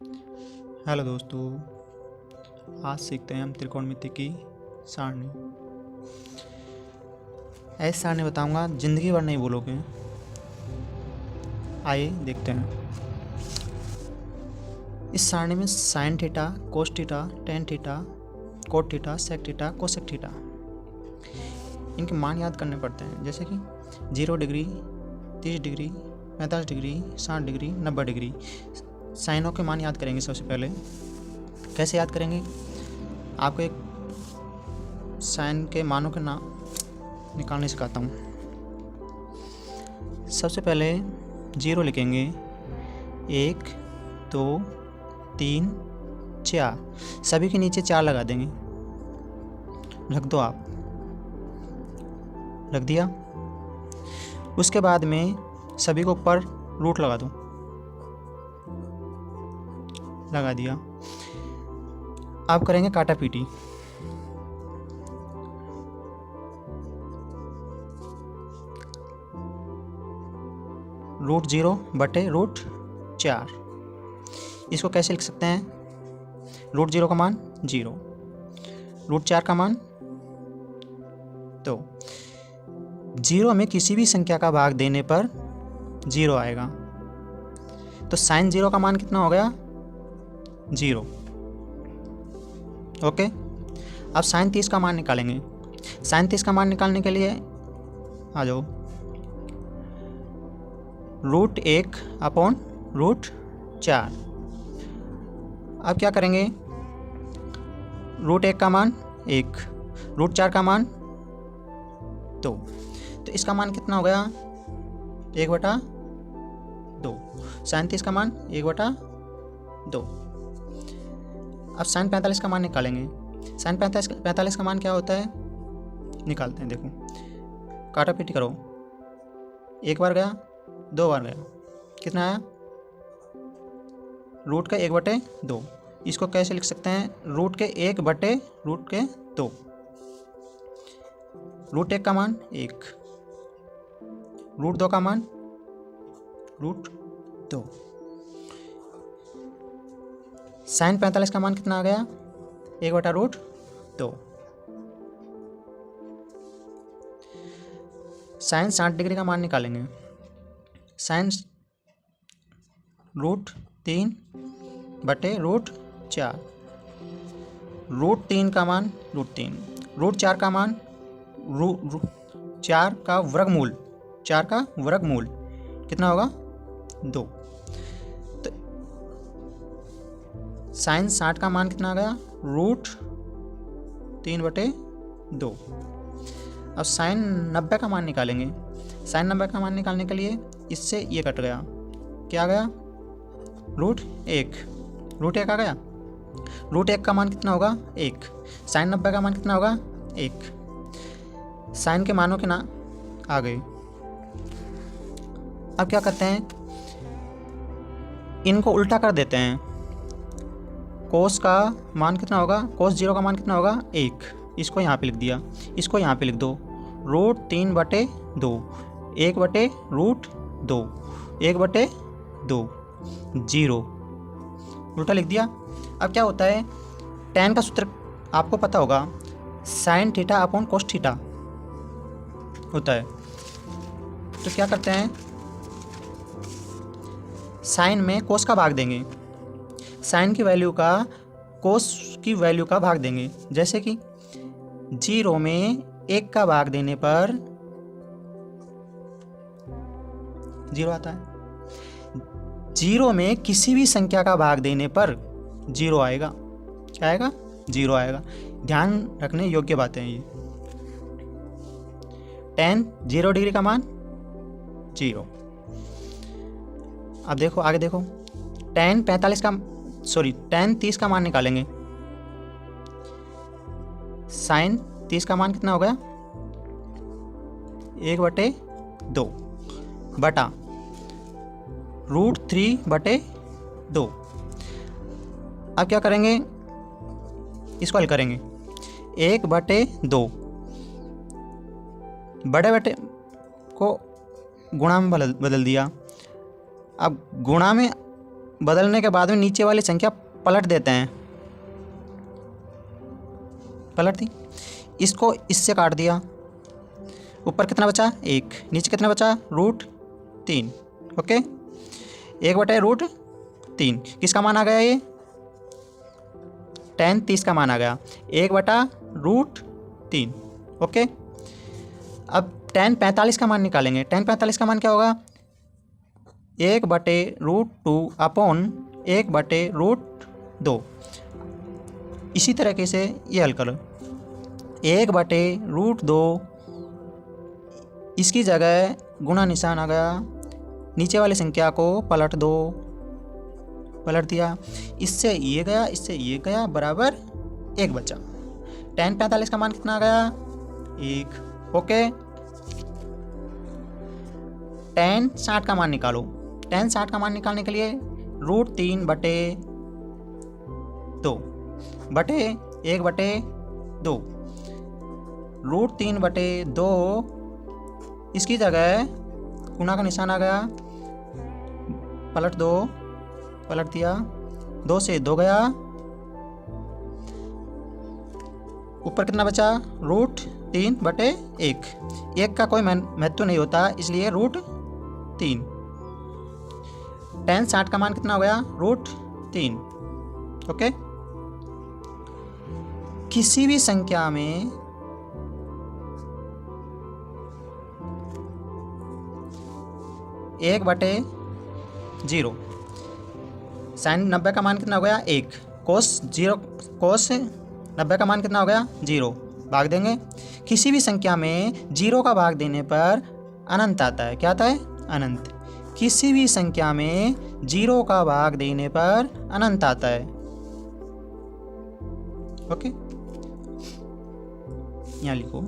Hello दोस्तों, आज सीखते हैं हम त्रिकोणमिति की सारणी। ऐसी सारणी बताऊंगा, जिंदगी भर नहीं भूलोगे। आइए देखते हैं। इस सारणी में sine theta, cos theta, tan theta, cot theta, sec theta, cosec theta, इनके मान याद करने पड़ते हैं। जैसे कि 0 degree, 30 degree, 45 degree, 60 degree, 90 degree. साइनों के मान याद करेंगे। सबसे पहले कैसे याद करेंगे, आपको एक साइन के मानों के नाम निकालने सिखाता हूँ। सबसे पहले 0 लिखेंगे, 1 2 3 4, सभी के नीचे 4 लगा देंगे। रख दो, आप रख दिया। उसके बाद में सभी को ऊपर रूट लगा दो, लगा दिया। अब करेंगे काटा पीटी। रूट 0 बटे रूट 4, इसको कैसे लिख सकते हैं? रूट 0 का मान 0, रूट 4 का मान 2। 0 में किसी भी संख्या का भाग देने पर 0 आएगा। तो साइन 0 का मान कितना हो गया? 0। ओके। अब साइन 30 का मान निकालेंगे। साइन 30 का मान निकालने के लिए आ जाओ, रूट 1 अपॉन रूट 4। अब क्या करेंगे? रूट 1 का मान 1, रूट 4 का मान 2, तो इसका मान कितना हो गया? 1/2। साइन 30 का मान 1/2। अब साइन 45 का मान निकालेंगे। साइन 45 का मान क्या होता है? निकालते हैं। देखो, काटा पीटी करो। 1 बार गया, 2 बार गया, कितना आया? रूट का 1/2। इसको कैसे लिख सकते हैं? रूट के 1 बटे रूट के 2। रूट 1 का मान 1, रूट 2 का मान रूट 2। साइन 45 का मान कितना आ गया? 1/√2। साइन 60 डिग्री का मान निकालेंगे। साइन रूट 3 बटे रूट 4, रूट 3 का मान रूट 3, रूट 4 का मान 4 का वर्गमूल, 4 का वर्गमूल कितना होगा? 2। साइन 60 का मान कितना आ गया? रूट 3/2। अब साइन 90 का मान निकालेंगे। साइन 90 का मान निकालने के लिए इससे ये कट गया, क्या आ गया? रूट 1। रूट 1 आ गया। रूट 1 का मान कितना होगा? 1। साइन 90 का मान कितना होगा? 1। साइन के मानों के ना आ गए। अब क्या करते हैं? इनको उल्टा कर देते हैं। कोस का मान कितना होगा? कोस 0 का मान कितना होगा? 1। इसको यहाँ पे लिख दिया, इसको यहाँ पे लिख दो। रूट 3/2, 1/√2, 1/2, 0, उल्टा लिख दिया। अब क्या होता है? tan का सूत्र आपको पता होगा, sine theta upon cos theta होता है। तो क्या करते हैं? साइन में कोस का भाग देंगे, साइन की वैल्यू का कोस की वैल्यू का भाग देंगे। जैसे कि 0 में 1 का भाग देने पर 0 आता है। 0 में किसी भी संख्या का भाग देने पर 0 आएगा। क्या आएगा? 0 आएगा। ध्यान रखने योग्य बातें हैं ये। tan 0 डिग्री का मान 0। अब देखो, आगे देखो, tan 30 का मान निकालेंगे। साइन 30 का मान कितना हो गया? 1/2 बटा रूट 3/2। अब क्या करेंगे? इसको हल करेंगे। 1/2 बड़े बटे को गुणा में बदल दिया। अब गुणा में बदलने के बाद में नीचे वाली संख्या पलट देते हैं, पलट दी, इसको इससे काट दिया, ऊपर कितना बचा 1, नीचे कितना बचा √3। ओके, 1/√3 किसका मान आ गया, ये tan 30 का मान आ गया, 1/√3। ओके, अब tan 45 का मान निकालेंगे। tan 45 का मान क्या होगा, 1/√2 अपॉन 1/√2। इसी तरीके से ये हल करो, 1/√2, इसकी जगह गुणा निशान आ गया, नीचे वाली संख्या को पलट दो, पलट दिया, इससे ये गया, इससे ये गया, बराबर 1 बचा। tan 45 का मान कितना आ गया 1। ओके, tan 60 का मान निकालो। tan 60 का मान निकालने के लिए √3/2 बटे 1/2, √3/2, इसकी जगह गुणा का निशान आ गया, पलट दो, पलट दिया, 2 से 2 गया, ऊपर कितना बचा √3/1। 1 का कोई महत्व नहीं होता, इसलिए √3। tan 60 का मान कितना हो गया √3। ओके, किसी भी संख्या में एक बटे 0, sin 90 का मान कितना हो गया 1, cos 90 का मान कितना हो गया 0, भाग देंगे। किसी भी संख्या में 0 का भाग देने पर अनंत आता है, क्या आता है अनंत। किसी भी संख्या में 0 का भाग देने पर अनंत आता है। ओके, यहाँ लिखो,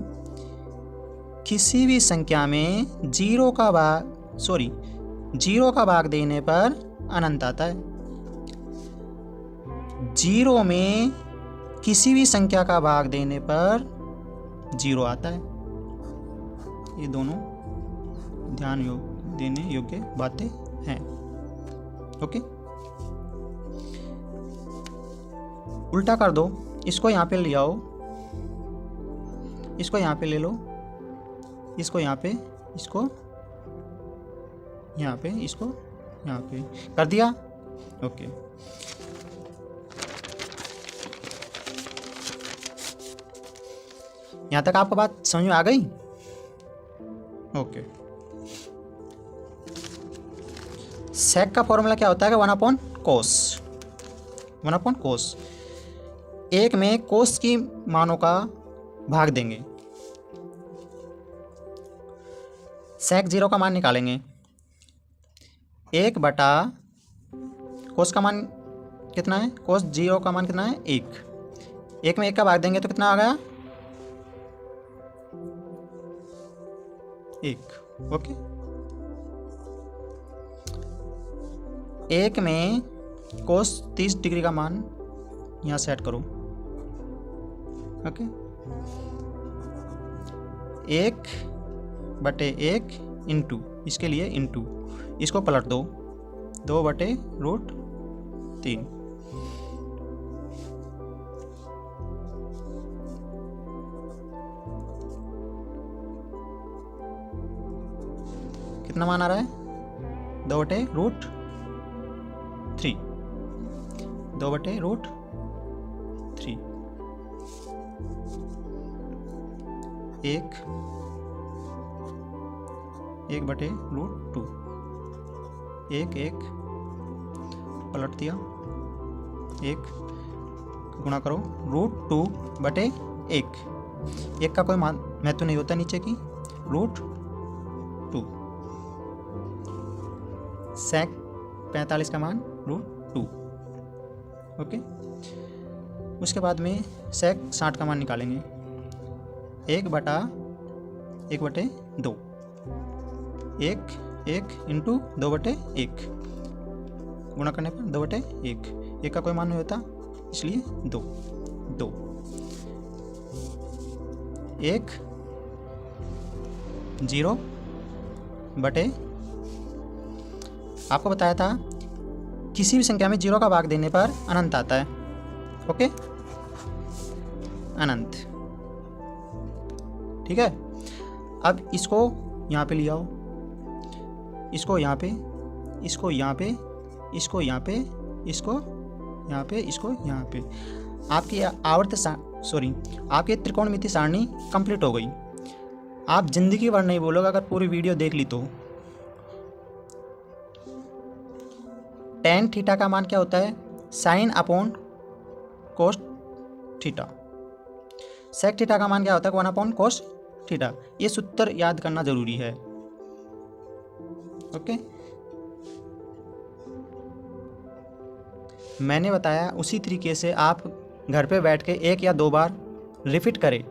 किसी भी संख्या में 0 का भाग देने पर अनंत आता है। 0 में किसी भी संख्या का भाग देने पर 0 आता है। ये दोनों ध्यान देने योग्य बातें हैं। ओके, उल्टा कर दो, इसको यहाँ पे ले आओ, इसको यहाँ पे ले लो, इसको यहाँ पे, इसको यहाँ पे, इसको यहाँ पे कर दिया। ओके, यहाँ तक आपको बात समझ में आ गई। ओके, सेक का फॉर्मूला क्या होता है, 1/cos। 1/cos, एक में कोस की मानों का भाग देंगे, सेक 0 का मान निकालेंगे, 1/, कोस का मान कितना है, कोस 0 का मान कितना है 1, 1 में 1 का भाग देंगे तो कितना आ गया 1। ओके, 1 में कोस 30 डिग्री का मान यहाँ सेट करो। ओके, 1/1 इंटू, इसके लिए इंटू, इसको पलट दो, 2/√3। कितना मान आ रहा है 2/√3, 2/√3, 1/√2, 1 पलट दिया, 1 गुणा करो, √2/1, 1 का कोई महत्व नहीं होता नीचे की, √2, सेक 45 का मान √2। ओके, उसके बाद में सेक 60 का मान निकालेंगे, 1/2, 1 इंटू 2/1, गुणा करने पर 2/1, 1 का कोई मान नहीं होता इसलिए 2, 1 0 बटे, आपको बताया था किसी भी संख्या में 0 का भाग देने पर अनंत आता है। ओके, अनंत। ठीक है, अब इसको यहाँ पे ले आओ, इसको यहाँ पे, इसको यहाँ पे, इसको यहाँ पे, इसको यहाँ पे, इसको यहाँ पे। आपकी आपकी त्रिकोणमिति सारणी कंप्लीट हो गई। आप जिंदगी भर नहीं बोलोगे अगर पूरी वीडियो देख ली तो। tan थीटा का मान क्या होता है? Sine upon cos theta. Sec theta का मान क्या होता है? 1 अपॉन कोस थीटा। ये सूत्र याद करना जरूरी है। ओके, मैंने बताया उसी तरीके से आप घर पे बैठ के 1 या 2 बार रिपीट करें।